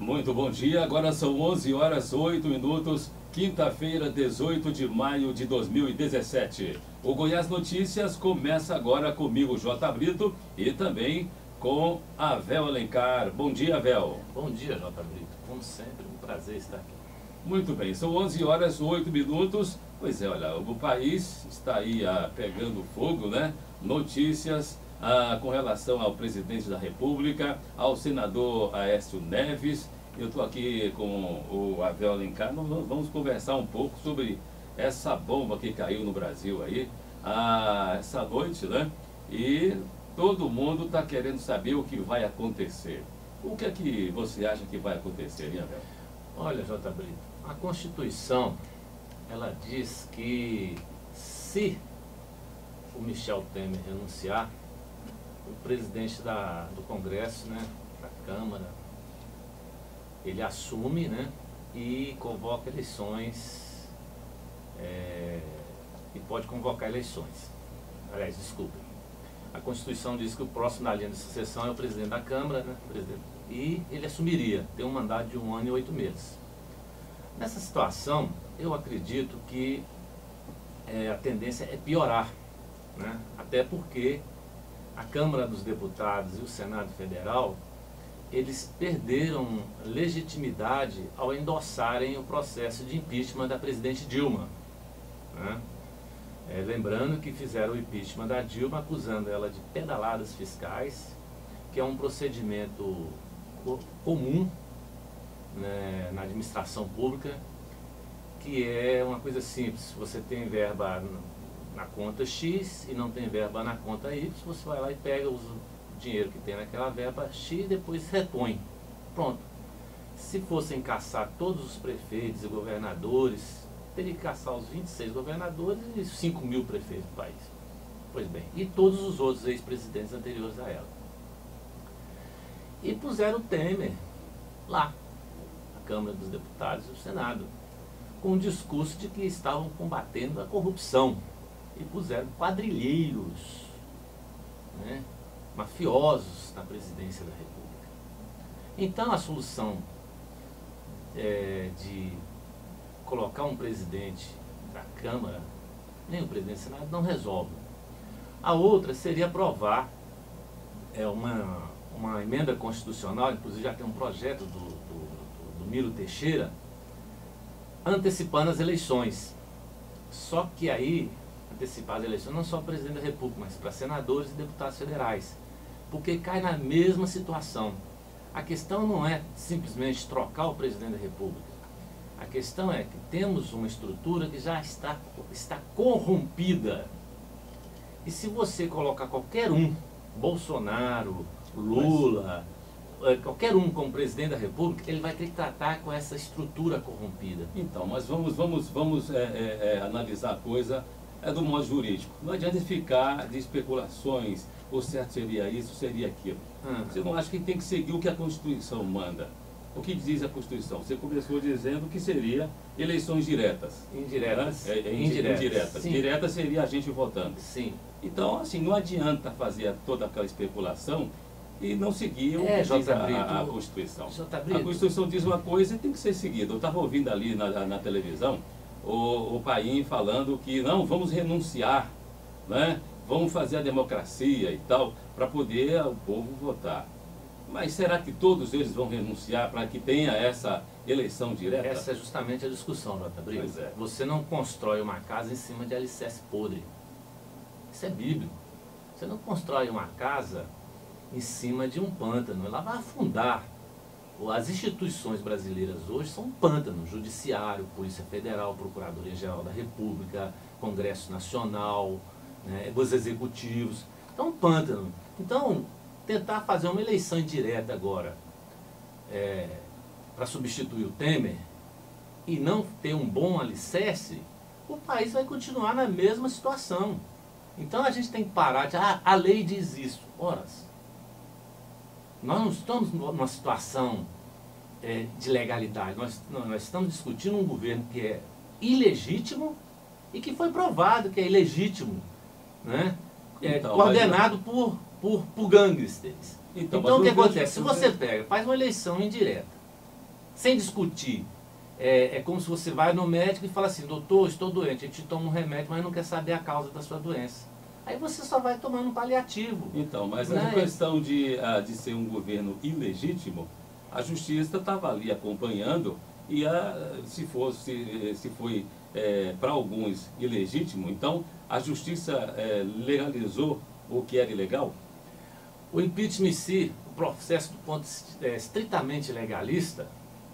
Muito bom dia, agora são 11 horas 8 minutos, quinta-feira, 18 de maio de 2017. O Goiás Notícias começa agora comigo, J. Brito, e também com Avel Alencar. Bom dia, Avel. Bom dia, J. Brito. Como sempre, um prazer estar aqui. Muito bem, são 11 horas 8 minutos. Pois é, olha, o país está aí pegando fogo, né? Notícias com relação ao presidente da República, ao senador Aécio Neves. Eu estou aqui com o Avel Alencar. Vamos conversar um pouco sobre essa bomba que caiu no Brasil aí, essa noite, né? E todo mundo está querendo saber o que vai acontecer. O que é que você acha que vai acontecer, hein, Avel? Olha, J. Brito, a Constituição, ela diz que se o Michel Temer renunciar, o presidente do Congresso, né, da Câmara, ele assume, né, e convoca eleições, e pode convocar eleições. Aliás, desculpa. A Constituição diz que o próximo na linha de sucessão é o presidente da Câmara, né, e ele assumiria, tem um mandato de 1 ano e 8 meses. Nessa situação, eu acredito que a tendência é piorar, né? Até porque a Câmara dos Deputados e o Senado Federal, eles perderam legitimidade ao endossarem o processo de impeachment da presidente Dilma, né? Lembrando que fizeram o impeachment da Dilma acusando ela de pedaladas fiscais, que é um procedimento comum, né, na administração pública, que é uma coisa simples. Você tem verba na conta X e não tem verba na conta Y, você vai lá e pega o dinheiro que tem naquela verba X e depois repõe. Pronto. Se fossem caçar todos os prefeitos e governadores, teria que caçar os 26 governadores e 5.000 prefeitos do país. Pois bem, e todos os outros ex-presidentes anteriores a ela. E puseram o Temer lá, na Câmara dos Deputados e no Senado, com o discurso de que estavam combatendo a corrupção. E puseram quadrilheiros, né, mafiosos na presidência da República. Então a solução de colocar um presidente da Câmara, nem o presidente do Senado, não resolve. A outra seria aprovar uma emenda constitucional, inclusive já tem um projeto do Miro Teixeira, antecipando as eleições. Só que aí, antecipar as eleições não só para o presidente da República, mas para senadores e deputados federais. Porque cai na mesma situação. A questão não é simplesmente trocar o presidente da República. A questão é que temos uma estrutura que já está corrompida. E se você colocar qualquer um, Bolsonaro, Lula, qualquer um como presidente da República, ele vai ter que tratar com essa estrutura corrompida. Então, mas vamos analisar a coisa do modo jurídico. Não adianta ficar de especulações, o certo seria isso, seria aquilo. Você não acha que tem que seguir o que a Constituição manda? O que diz a Constituição? Você começou dizendo que seria eleições diretas. Indiretas. Né? Indiretas. Sim. Direta seria a gente votando. Sim. Então, assim, não adianta fazer toda aquela especulação e não seguir o que diz a Constituição. A Constituição diz uma coisa e tem que ser seguida. Eu estava ouvindo ali na televisão o Paim falando que não, vamos renunciar, né? Vamos fazer a democracia e tal, para poder o povo votar. Mas será que todos eles vão renunciar para que tenha essa eleição direta? Essa é justamente a discussão, J. Brito. Pois é. Você não constrói uma casa em cima de alicerce podre. Isso é bíblico. Você não constrói uma casa em cima de um pântano. Ela vai afundar. As instituições brasileiras hoje são um pântano. Judiciário, Polícia Federal, Procuradoria-Geral da República, Congresso Nacional, né, os executivos. Então, um pântano. Então, tentar fazer uma eleição indireta agora para substituir o Temer e não ter um bom alicerce, o país vai continuar na mesma situação. Então a gente tem que parar de... a lei diz isso. Ora, nós não estamos numa situação de legalidade. Nós estamos discutindo um governo que é ilegítimo e que foi provado que é ilegítimo, né? Então, coordenado por gangsters. Então o que acontece? Se você pega, faz uma eleição indireta, sem discutir. É como se você vai no médico e fala assim, doutor, estou doente, a gente toma um remédio, mas não quer saber a causa da sua doença. Aí você só vai tomando um paliativo. Então, mas né? a questão de ser um governo ilegítimo, a justiça estava ali acompanhando e se foi para alguns ilegítimo, então a justiça legalizou o que era ilegal? O impeachment em si, o processo do ponto estritamente legalista,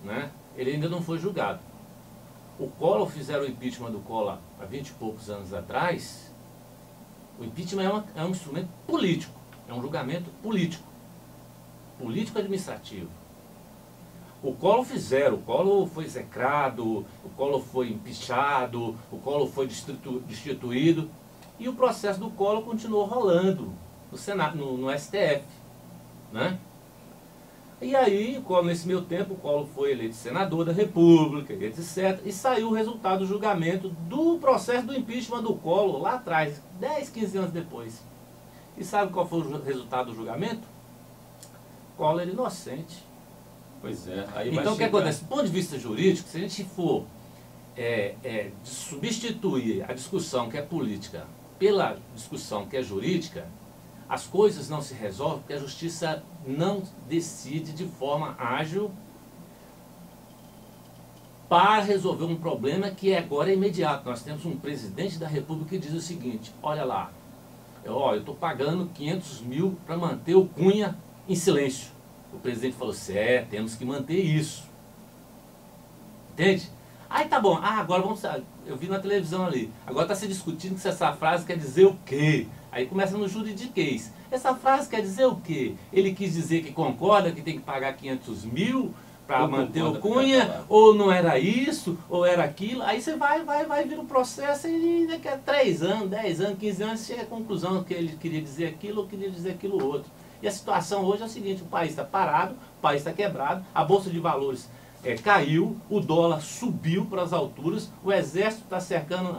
né, ele ainda não foi julgado. O Collor, fizeram o impeachment do Collor há 20 e poucos anos atrás. O impeachment é um instrumento político, é um julgamento político, político-administrativo. O Collor o Collor foi execrado, o Collor foi impeachado, o Collor foi destituído, e o processo do Collor continuou rolando no Senado, no STF. Né? E aí, nesse meio tempo, o Collor foi eleito senador da República, etc. E saiu o resultado do julgamento do processo do impeachment do Collor, lá atrás, 10, 15 anos depois. E sabe qual foi o resultado do julgamento? Collor era inocente. Pois é. Aí então, o que acontece? Do ponto de vista jurídico, se a gente for substituir a discussão que é política pela discussão que é jurídica, as coisas não se resolvem porque a justiça não decide de forma ágil para resolver um problema que agora é imediato. Nós temos um presidente da República que diz o seguinte, olha lá, eu estou pagando 500 mil para manter o Cunha em silêncio. O presidente falou, temos que manter isso. Entende? Aí tá bom, agora vamos... Eu vi na televisão ali, agora está se discutindo se essa frase quer dizer o quê? Aí começa no juridiquês. Essa frase quer dizer o quê? Ele quis dizer que concorda que tem que pagar 500 mil para manter o Cunha, ou não era isso, ou era aquilo. Aí você vai vir um processo e daqui a 3 anos, 10 anos, 15 anos, chega à conclusão que ele queria dizer aquilo ou queria dizer aquilo outro. E a situação hoje é a seguinte, o país está parado, o país está quebrado, a Bolsa de Valores caiu, o dólar subiu para as alturas, o exército está cercando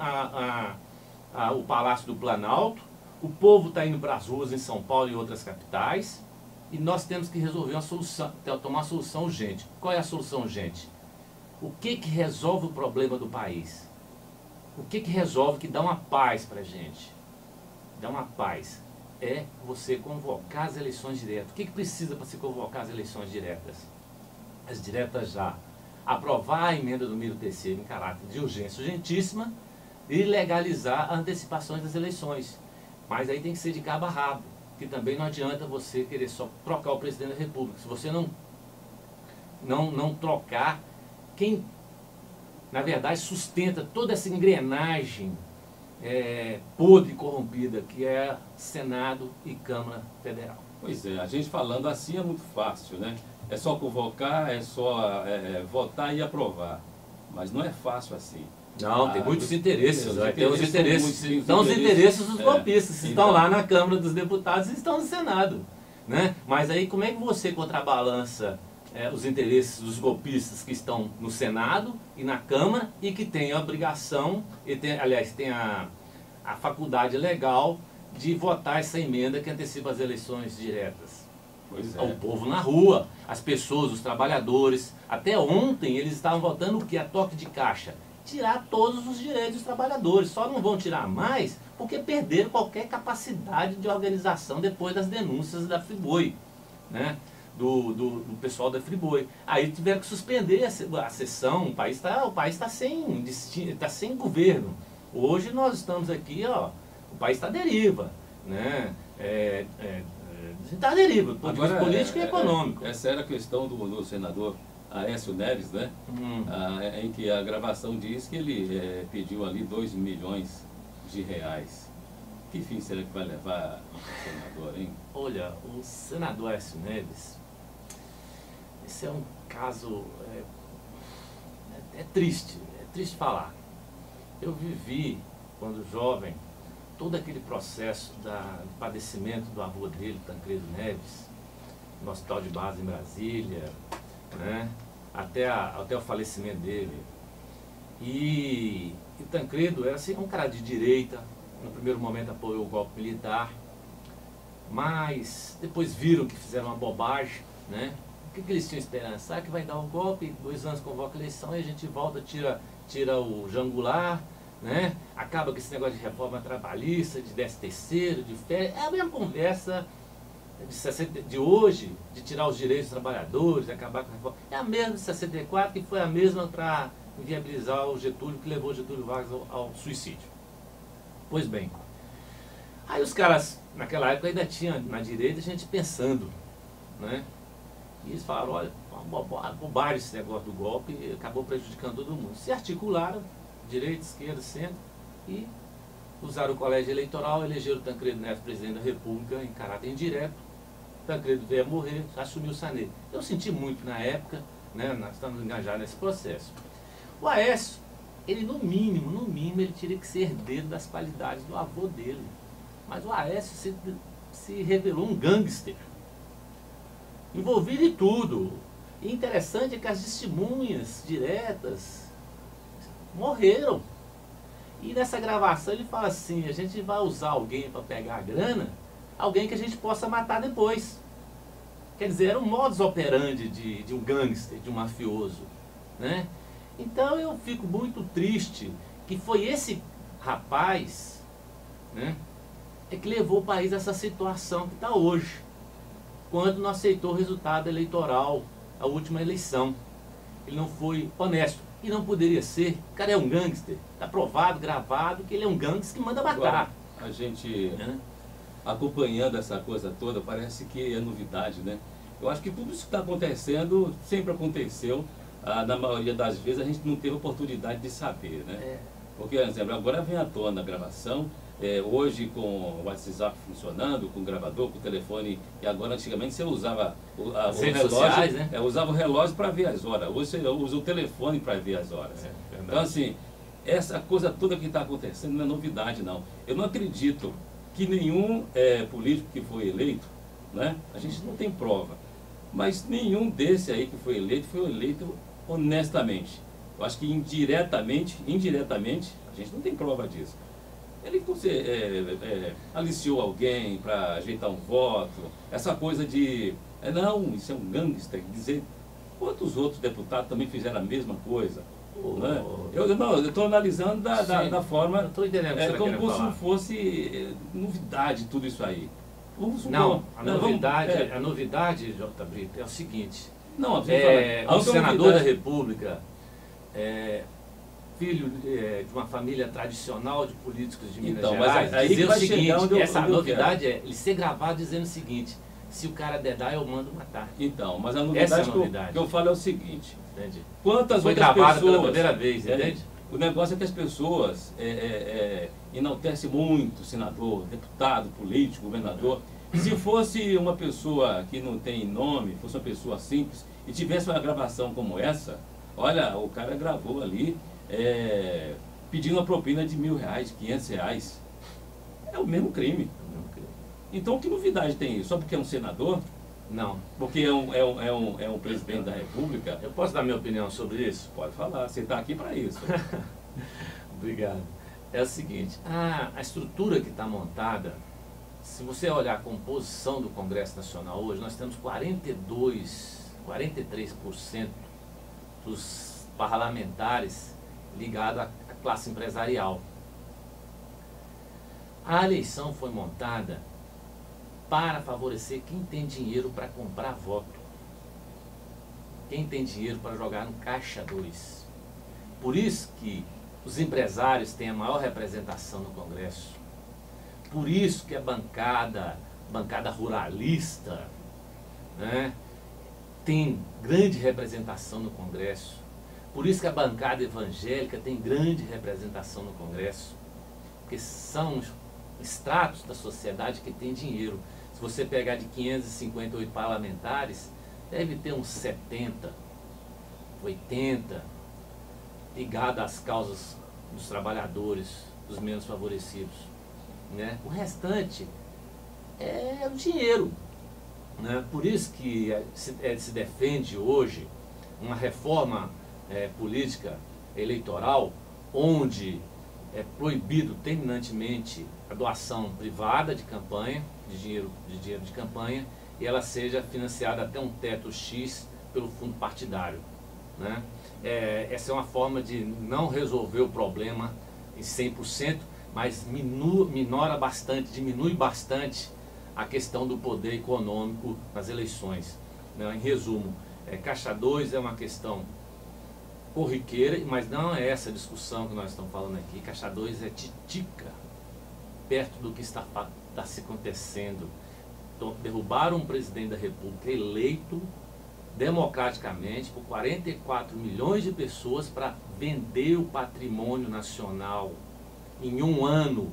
o Palácio do Planalto, o povo está indo para as ruas em São Paulo e outras capitais, e nós temos que resolver uma solução, tomar uma solução urgente. Qual é a solução urgente? O que resolve o problema do país? O que resolve, que dá uma paz para a gente? Dá uma paz. É você convocar as eleições diretas. O que precisa para se convocar as eleições diretas? As diretas já. Aprovar a emenda do número 3º em caráter de urgência urgentíssima e legalizar as antecipações das eleições. Mas aí tem que ser de cabo a rabo, que também não adianta você querer só trocar o presidente da República. Se você não trocar, quem na verdade sustenta toda essa engrenagem podre e corrompida que é Senado e Câmara Federal. Pois é, a gente falando assim é muito fácil, né? É só convocar, é só votar e aprovar. Mas não é fácil assim. Não, tem muitos interesses. Tem os interesses dos golpistas, que estão lá na Câmara dos Deputados e estão no Senado. Né? Mas aí como é que você contrabalança os interesses dos golpistas que estão no Senado e na Câmara e que têm a obrigação, aliás, tem a faculdade legal de votar essa emenda que antecipa as eleições diretas? Pois é. O povo na rua, as pessoas, os trabalhadores. Até ontem eles estavam votando o que? A toque de caixa. Tirar todos os direitos dos trabalhadores. Só não vão tirar mais porque perderam qualquer capacidade de organização depois das denúncias da Friboi, né? Do pessoal da Friboi. Aí tiveram que suspender a sessão. O país está sem governo. Hoje nós estamos aqui, o país está à deriva, né? Está à deriva, do ponto de vista político e econômico. Essa era a questão do senador Aécio Neves, né? Em que a gravação diz que ele pediu ali 2 milhões de reais. Que fim será que vai levar o senador, hein? Olha, o senador Aécio Neves, esse é um caso triste falar. Eu vivi, quando jovem, todo aquele processo do padecimento do avô dele, Tancredo Neves, no hospital de base em Brasília, né? até o falecimento dele. E Tancredo era assim, um cara de direita, no primeiro momento apoiou o golpe militar, mas depois viram que fizeram uma bobagem, né? que eles tinham esperança? Ah, que vai dar um golpe, 2 anos convoca a eleição e a gente volta, tira o Jangular, né? Acaba com esse negócio de reforma trabalhista, de 13º, de férias. É a mesma conversa de hoje, de tirar os direitos dos trabalhadores, de acabar com a reforma. É a mesma de 64, que foi a mesma para inviabilizar o Getúlio, que levou o Getúlio Vargas ao suicídio. Pois bem, aí os caras, naquela época ainda tinha na direita gente pensando, né? E eles falaram, olha, uma bobagem esse negócio do golpe, acabou prejudicando todo mundo. Se articularam, direita, esquerda, centro, e usaram o colégio eleitoral, elegeram o Tancredo Neves presidente da República em caráter indireto. Tancredo veio a morrer, assumiu o Sarney. Eu senti muito na época, né, nós estamos engajados nesse processo. O Aécio, ele no mínimo, ele teria que ser herdeiro das qualidades do avô dele. Mas o Aécio se revelou um gangster, envolvido em tudo. E interessante é que as testemunhas diretas morreram. E nessa gravação ele fala assim, a gente vai usar alguém para pegar a grana, alguém que a gente possa matar depois. Quer dizer, era um modus operandi de um gangster, de um mafioso, né? Então eu fico muito triste que foi esse rapaz, né, é que levou o país a essa situação que está hoje, quando não aceitou o resultado eleitoral, a última eleição. Ele não foi honesto. E não poderia ser. O cara é um gangster. Está provado, gravado, que ele é um gangster que manda matar. Agora, a gente acompanhando essa coisa toda, parece que é novidade, né? Eu acho que tudo isso que está acontecendo sempre aconteceu. Na maioria das vezes a gente não teve oportunidade de saber, né? Porque, por exemplo, agora vem à tona a gravação. Hoje com o WhatsApp funcionando, com o gravador, com o telefone, e agora antigamente você usava o relógio, sociais, né? Usava o relógio para ver as horas, hoje você usa o telefone para ver as horas. Então assim, essa coisa toda que está acontecendo não é novidade não. Eu não acredito que nenhum político que foi eleito, né? A gente não tem prova, mas nenhum desse aí que foi eleito honestamente. Eu acho que indiretamente, a gente não tem prova disso. Ele aliciou alguém para ajeitar um voto, essa coisa de, não, isso é um gangster, dizer, quantos outros deputados também fizeram a mesma coisa? Né? Eu estou analisando da forma, eu estou entendendo como se não fosse novidade tudo isso aí. A novidade, J. Brito, é o seguinte, o senador da República, filho de uma família tradicional de políticos de Minas Gerais, mas dizer o seguinte, essa novidade é ele ser gravado dizendo o seguinte, se o cara dedar, eu mando matar. Então, mas a novidade, que eu falo é o seguinte, entendi. Quantas foi outras gravado pessoas, pela primeira vez, entende? O negócio é que as pessoas enaltecem muito senador, deputado, político, governador. Se fosse uma pessoa que não tem nome, fosse uma pessoa simples, e tivesse uma gravação como essa, olha, o cara gravou ali, pedindo uma propina de R$1.000, R$500. É o mesmo crime. Então que novidade tem isso? Só porque é um senador? Não. Porque é um presidente da República? Eu posso dar minha opinião sobre isso? Pode falar, você está aqui para isso. Obrigado. É o seguinte, a estrutura que está montada, se você olhar a composição do Congresso Nacional hoje, nós temos 43% dos parlamentares ligados à classe empresarial. A eleição foi montada para favorecer quem tem dinheiro para comprar voto, quem tem dinheiro para jogar no caixa 2. Por isso que os empresários têm a maior representação no Congresso. Por isso que a bancada ruralista, né, tem grande representação no Congresso. Por isso que a bancada evangélica tem grande representação no Congresso. Porque são estratos da sociedade que tem dinheiro. Se você pegar de 558 parlamentares, deve ter uns 70, 80 ligados às causas dos trabalhadores, dos menos favorecidos, né? O restante é o dinheiro, né? Por isso que se defende hoje uma reforma política eleitoral onde é proibido terminantemente a doação privada de campanha, de dinheiro de campanha, e ela seja financiada até um teto X pelo fundo partidário, né? Essa é uma forma de não resolver o problema em 100%, mas minora bastante, diminui bastante a questão do poder econômico nas eleições, né? Em resumo, Caixa 2 é uma questão corriqueira, mas não é essa discussão que nós estamos falando aqui. Caixa 2 é titica perto do que está se acontecendo. Então, derrubaram um presidente da República eleito democraticamente por 44 milhões de pessoas para vender o patrimônio nacional em um ano.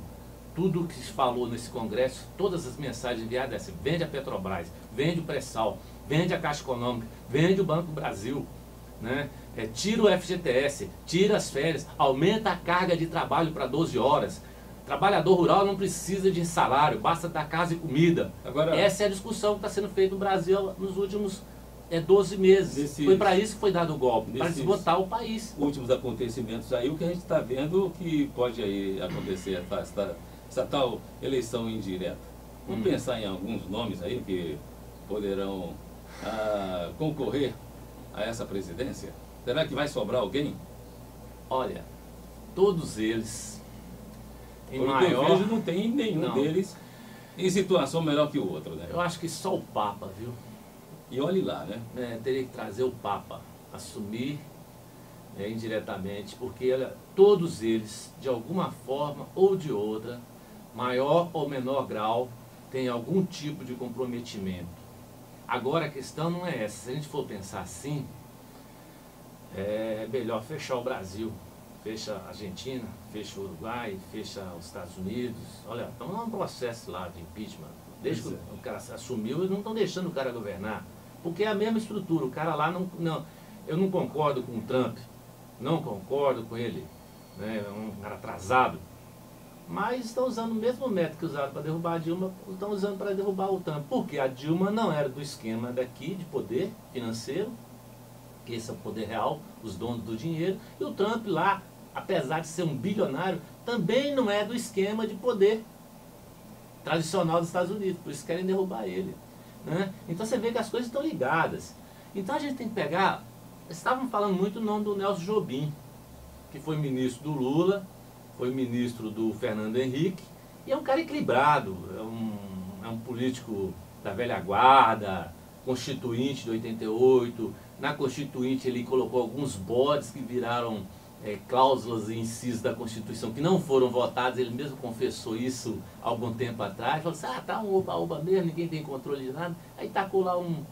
Tudo o que se falou nesse Congresso, todas as mensagens enviadas, assim, vende a Petrobras, vende o pré-sal, vende a Caixa Econômica, vende o Banco Brasil, né? Tira o FGTS, tira as férias, aumenta a carga de trabalho para 12 horas. Trabalhador rural não precisa de salário, basta dar casa e comida. Agora, essa é a discussão que está sendo feita no Brasil nos últimos 12 meses. Foi para isso que foi dado o golpe, para desbotar o país. Últimos acontecimentos aí, o que a gente está vendo que pode aí acontecer, essa tal eleição indireta. Vamos pensar em alguns nomes aí que poderão concorrer a essa presidência? Será que vai sobrar alguém? Olha, todos eles, em Pelo maior... que eu vejo, não tem nenhum deles em situação melhor que o outro, né? Eu acho que só o Papa, viu? E olhe lá, né? Teria que trazer o Papa, assumir indiretamente, porque olha, todos eles, de alguma forma ou de outra, maior ou menor grau, têm algum tipo de comprometimento. Agora a questão não é essa. Se a gente for pensar assim, é melhor fechar o Brasil. Fecha a Argentina, fecha o Uruguai, fecha os Estados Unidos. Olha, estamos num processo lá de impeachment. Desde que o cara assumiu, eles não estão deixando o cara governar. Porque é a mesma estrutura. O cara lá não. Eu não concordo com o Trump, não concordo com ele. É um cara atrasado. Mas estão usando o mesmo método que usaram para derrubar a Dilma, estão usando para derrubar o Trump. Porque a Dilma não era do esquema daqui de poder financeiro, que esse é o poder real, os donos do dinheiro, e o Trump lá, apesar de ser um bilionário, também não é do esquema de poder tradicional dos Estados Unidos, por isso querem derrubar ele, né? Então você vê que as coisas estão ligadas. Então a gente tem que pegar, estavam falando muito o nome do Nelson Jobim, que foi ministro do Lula, foi ministro do Fernando Henrique, e é um cara equilibrado, é um político da velha guarda, constituinte de 88, na constituinte ele colocou alguns bodes que viraram cláusulas e incisos da Constituição que não foram votados, ele mesmo confessou isso há algum tempo atrás, falou assim, tá um oba-oba mesmo, ninguém tem controle de nada, aí tacou lá um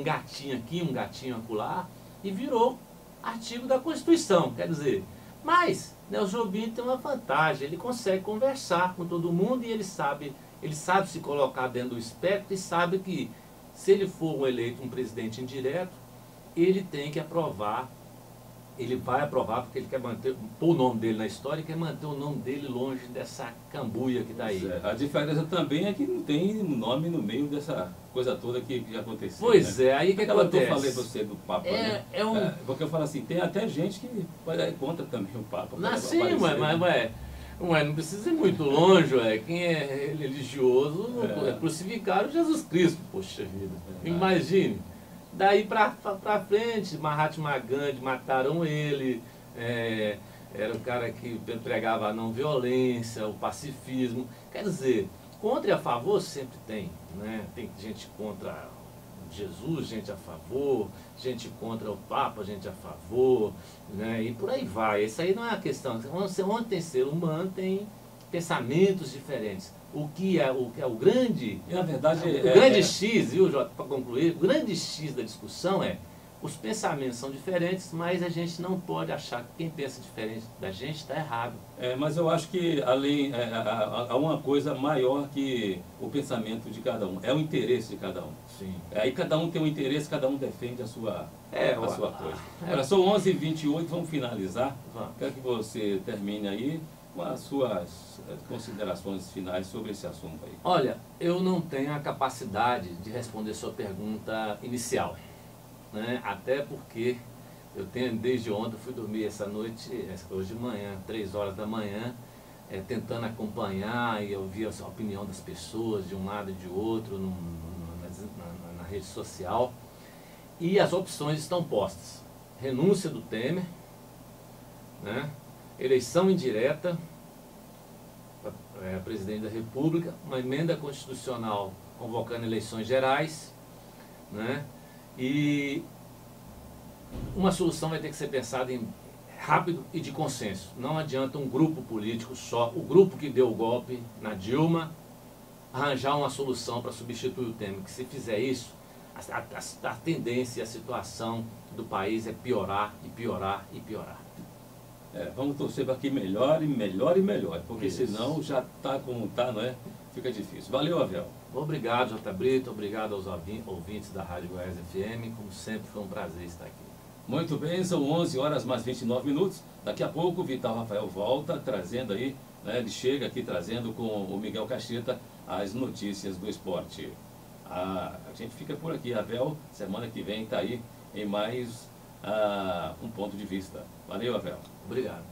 gatinho aqui, um gatinho acolá, e virou artigo da Constituição, quer dizer, mas Nelson Jobim tem uma vantagem, ele consegue conversar com todo mundo e ele sabe se colocar dentro do espectro e sabe que se ele for um presidente indireto, ele tem que aprovar, ele vai aprovar porque ele quer pôr o nome dele na história e quer manter o nome dele longe dessa cambuia que está aí. A diferença também é que não tem nome no meio dessa coisa toda que aconteceu. Pois né? aí que acontece. Eu falei para você do Papa, né? Porque eu falo assim, tem até gente que vai contra também o Papa. Sim, não precisa ir muito longe, quem é religioso crucificaram Jesus Cristo, poxa vida. Imagine. Daí pra frente, Mahatma Gandhi, mataram ele, era o cara que pregava a não violência, o pacifismo. Quer dizer, contra e a favor sempre tem, né? Tem gente contra Jesus, gente a favor, gente contra o Papa, gente a favor, né? E por aí vai. Isso aí não é a questão. Onde tem ser humano, tem pensamentos diferentes. O que é o grande... E na verdade... O grande X, viu, Jota, para concluir, o grande X da discussão os pensamentos são diferentes, mas a gente não pode achar que quem pensa diferente da gente está errado. Mas eu acho que há uma coisa maior que o pensamento de cada um, é o interesse de cada um. Sim. Aí cada um tem um interesse, cada um defende a sua coisa. Olha, são 11h28, vamos finalizar. Quero que você termine aí com as suas considerações finais sobre esse assunto aí. Olha, eu não tenho a capacidade de responder sua pergunta inicial, né? Até porque eu tenho, desde ontem, fui dormir essa noite, hoje de manhã, 3 horas da manhã, tentando acompanhar e ouvir a opinião das pessoas de um lado e de outro, rede social. E as opções estão postas. Renúncia do Temer, né? Eleição indireta para presidente da República, uma emenda constitucional convocando eleições gerais, né? E uma solução vai ter que ser pensada em rápido e de consenso. Não adianta um grupo político só, o grupo que deu o golpe na Dilma, arranjar uma solução para substituir o Temer. Que se fizer isso, a tendência e a situação do país é piorar e piorar e piorar. Vamos torcer para que melhore, melhore e melhore, porque Isso. senão já está como está, não é? Fica difícil. Valeu, Avel. Obrigado, J. Brito, obrigado aos ouvintes da Rádio Goiás FM, como sempre foi um prazer estar aqui. Muito bem, são 11 horas mais 29 minutos. Daqui a pouco o Vital Rafael volta, trazendo aí, né, ele chega aqui trazendo com o Miguel Caixeta as notícias do esporte. A gente fica por aqui, Avel, semana que vem está aí em mais um ponto de vista. Valeu, Avel. Obrigado.